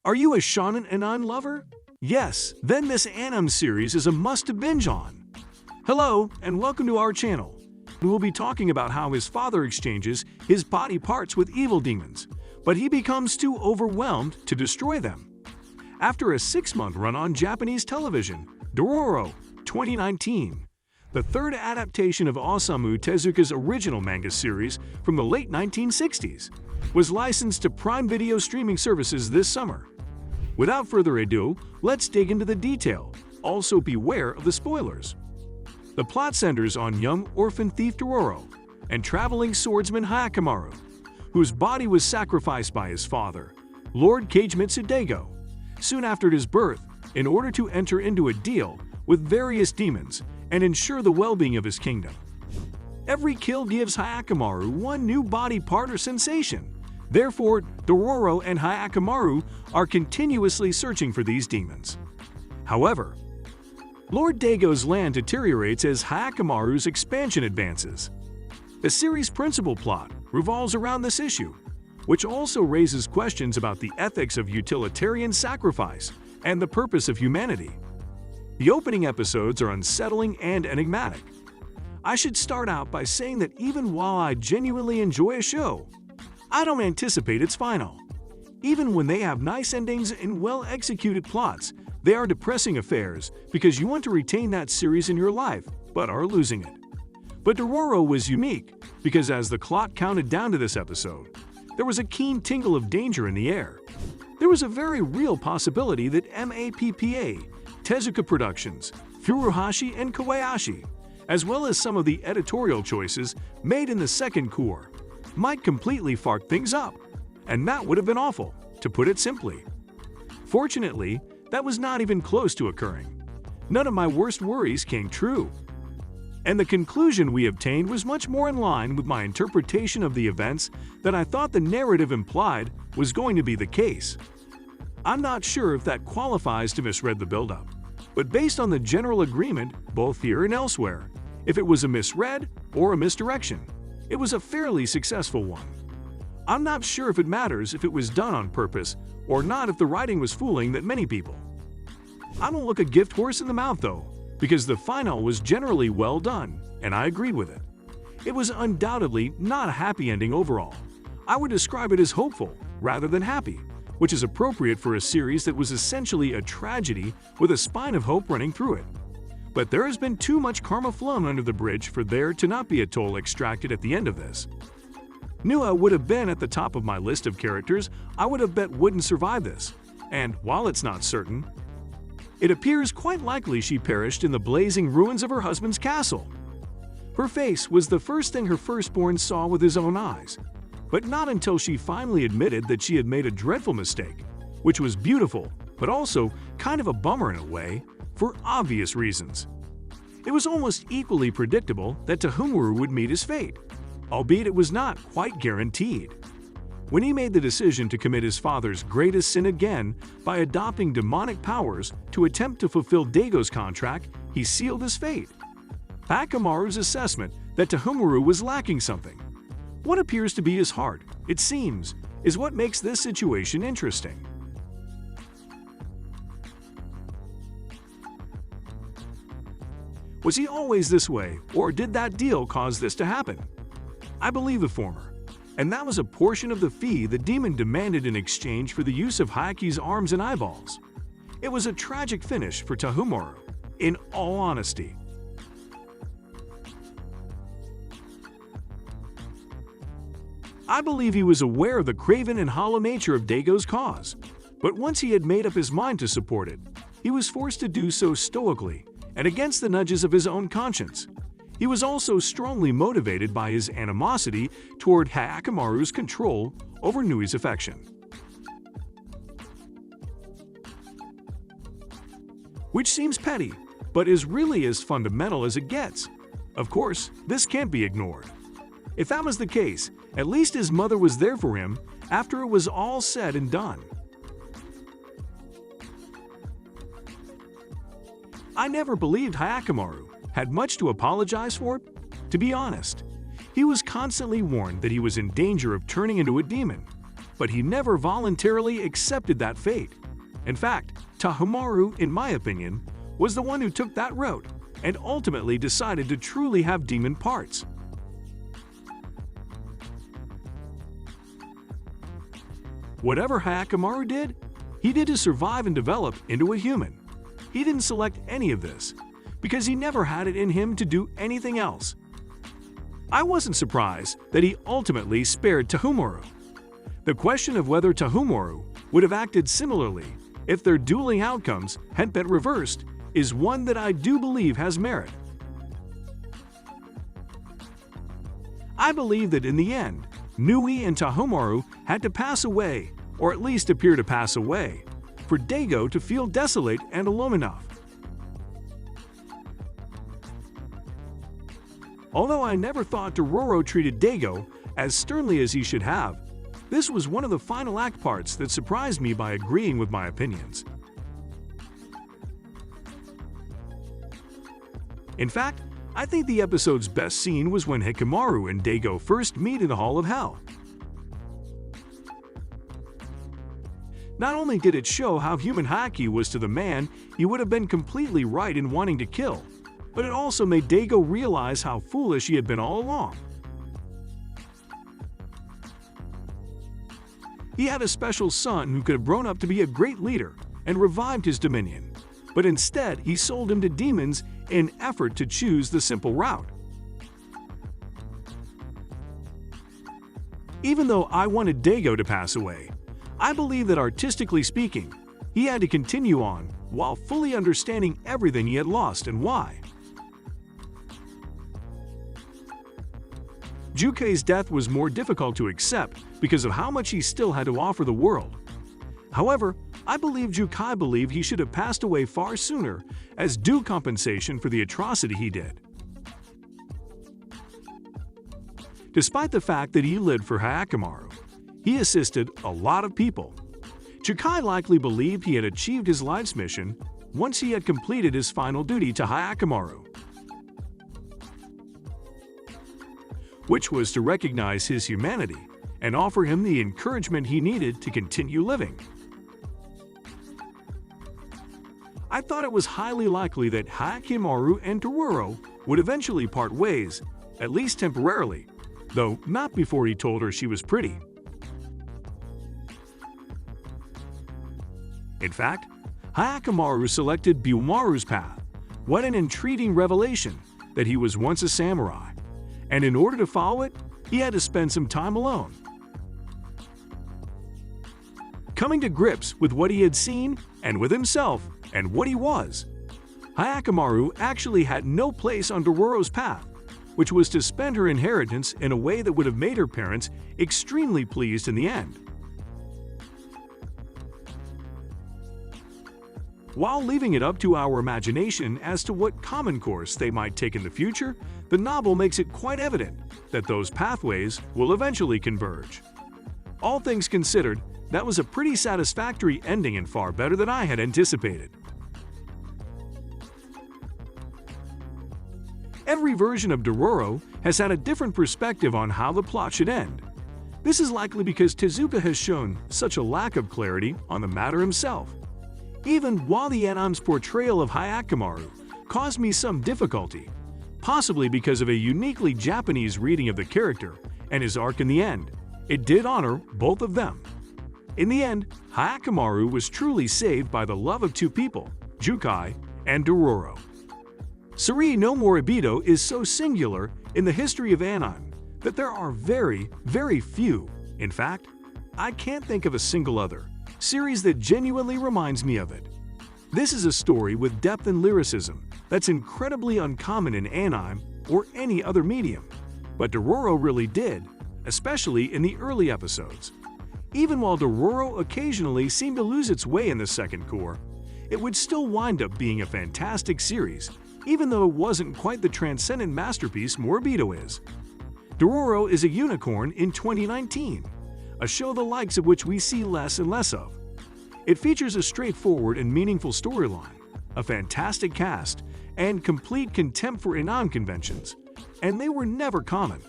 Are you a shonen anime lover? Yes, then this anime series is a must to binge on. Hello, and welcome to our channel. We will be talking about how his father exchanges his body parts with evil demons, but he becomes too overwhelmed to destroy them. After a 6-month run on Japanese television, Dororo, 2019, the third adaptation of Osamu Tezuka's original manga series from the late 1960s, was licensed to Prime Video streaming services this summer. Without further ado, let's dig into the detail. Also beware of the spoilers. The plot centers on young orphan thief Dororo and traveling swordsman Hyakkimaru, whose body was sacrificed by his father, Lord Kagemitsu Daigo, soon after his birth, in order to enter into a deal with various demons and ensure the well-being of his kingdom. Every kill gives Hyakkimaru one new body part or sensation. Therefore, Dororo and Hyakkimaru are continuously searching for these demons. However, Lord Daigo's land deteriorates as Hyakkimaru's expansion advances. The series' principal plot revolves around this issue, which also raises questions about the ethics of utilitarian sacrifice and the purpose of humanity. The opening episodes are unsettling and enigmatic. I should start out by saying that even while I genuinely enjoy a show, I don't anticipate its final. Even when they have nice endings and well-executed plots, they are depressing affairs because you want to retain that series in your life, but are losing it. But Dororo was unique because as the clock counted down to this episode, there was a keen tingle of danger in the air. There was a very real possibility that MAPPA, Tezuka Productions, Furuhashi and Kobayashi, as well as some of the editorial choices made in the second core, might completely fart things up, and that would have been awful, to put it simply. Fortunately, that was not even close to occurring. None of my worst worries came true. And the conclusion we obtained was much more in line with my interpretation of the events than I thought the narrative implied was going to be the case. I'm not sure if that qualifies to misread the buildup, but based on the general agreement, both here and elsewhere, if it was a misread or a misdirection, it was a fairly successful one. I'm not sure if it matters if it was done on purpose or not if the writing was fooling that many people. I don't look a gift horse in the mouth though, because the final was generally well done, and I agreed with it. It was undoubtedly not a happy ending overall. I would describe it as hopeful rather than happy, which is appropriate for a series that was essentially a tragedy with a spine of hope running through it. But there has been too much karma flown under the bridge for there to not be a toll extracted at the end of this. Nua would have been at the top of my list of characters I would have bet wouldn't survive this, and while it's not certain, it appears quite likely she perished in the blazing ruins of her husband's castle. Her face was the first thing her firstborn saw with his own eyes, but not until she finally admitted that she had made a dreadful mistake, which was beautiful, but also kind of a bummer in a way, for obvious reasons. It was almost equally predictable that Tahumaru would meet his fate, albeit it was not quite guaranteed. When he made the decision to commit his father's greatest sin again by adopting demonic powers to attempt to fulfill Daigo's contract, he sealed his fate. Hyakkimaru's assessment that Tahumaru was lacking something, what appears to be his heart, it seems, is what makes this situation interesting. Was he always this way, or did that deal cause this to happen? I believe the former, and that was a portion of the fee the demon demanded in exchange for the use of Hayaki's arms and eyeballs. It was a tragic finish for Tahumaru, in all honesty. I believe he was aware of the craven and hollow nature of Daigo's cause, but once he had made up his mind to support it, he was forced to do so stoically and against the nudges of his own conscience. He was also strongly motivated by his animosity toward Hyakkimaru's control over Nui's affection. Which seems petty, but is really as fundamental as it gets. Of course, this can't be ignored. If that was the case, at least his mother was there for him after it was all said and done. I never believed Hyakkimaru had much to apologize for, to be honest. He was constantly warned that he was in danger of turning into a demon, but he never voluntarily accepted that fate. In fact, Tahumaru, in my opinion, was the one who took that route and ultimately decided to truly have demon parts. Whatever Hyakkimaru did, he did to survive and develop into a human. He didn't select any of this, because he never had it in him to do anything else. I wasn't surprised that he ultimately spared Tahumaru. The question of whether Tahumaru would have acted similarly if their dueling outcomes had been reversed is one that I do believe has merit. I believe that in the end, Nui and Tahumaru had to pass away, or at least appear to pass away, for Daigo to feel desolate and alone enough. Although I never thought Dororo treated Daigo as sternly as he should have, this was one of the final act parts that surprised me by agreeing with my opinions. In fact, I think the episode's best scene was when Hyakkimaru and Daigo first meet in the Hall of Hell. Not only did it show how human Haki was to the man he would have been completely right in wanting to kill, but it also made Daigo realize how foolish he had been all along. He had a special son who could have grown up to be a great leader and revived his dominion, but instead he sold him to demons in an effort to choose the simple route. Even though I wanted Daigo to pass away, I believe that artistically speaking, he had to continue on while fully understanding everything he had lost and why. Jukei's death was more difficult to accept because of how much he still had to offer the world. However, I believe Jukei believed he should have passed away far sooner as due compensation for the atrocity he did. Despite the fact that he lived for Hyakkimaru, he assisted a lot of people. Jukei likely believed he had achieved his life's mission once he had completed his final duty to Hyakkimaru, which was to recognize his humanity and offer him the encouragement he needed to continue living. I thought it was highly likely that Hyakkimaru and Dororo would eventually part ways, at least temporarily, though not before he told her she was pretty. In fact, Hyakkimaru selected Byakumaru's path. What an intriguing revelation that he was once a samurai, and in order to follow it, he had to spend some time alone. Coming to grips with what he had seen and with himself and what he was, Hyakkimaru actually had no place on Dororo's path, which was to spend her inheritance in a way that would have made her parents extremely pleased in the end. While leaving it up to our imagination as to what common course they might take in the future, the novel makes it quite evident that those pathways will eventually converge. All things considered, that was a pretty satisfactory ending and far better than I had anticipated. Every version of Dororo has had a different perspective on how the plot should end. This is likely because Tezuka has shown such a lack of clarity on the matter himself. Even while the anim's portrayal of Hyakkimaru caused me some difficulty, possibly because of a uniquely Japanese reading of the character and his arc in the end, it did honor both of them. In the end, Hyakkimaru was truly saved by the love of two people, Jukei and Dororo. Suri no Moribito is so singular in the history of anime that there are very, very few. In fact, I can't think of a single other series that genuinely reminds me of it. This is a story with depth and lyricism that's incredibly uncommon in anime or any other medium, but Dororo really did, especially in the early episodes. Even while Dororo occasionally seemed to lose its way in the second core, it would still wind up being a fantastic series, even though it wasn't quite the transcendent masterpiece Moribito is. Dororo is a unicorn in 2019, a show the likes of which we see less and less of. It features a straightforward and meaningful storyline, a fantastic cast, and complete contempt for anime conventions, and they were never common.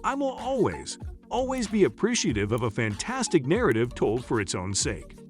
I will always, always be appreciative of a fantastic narrative told for its own sake.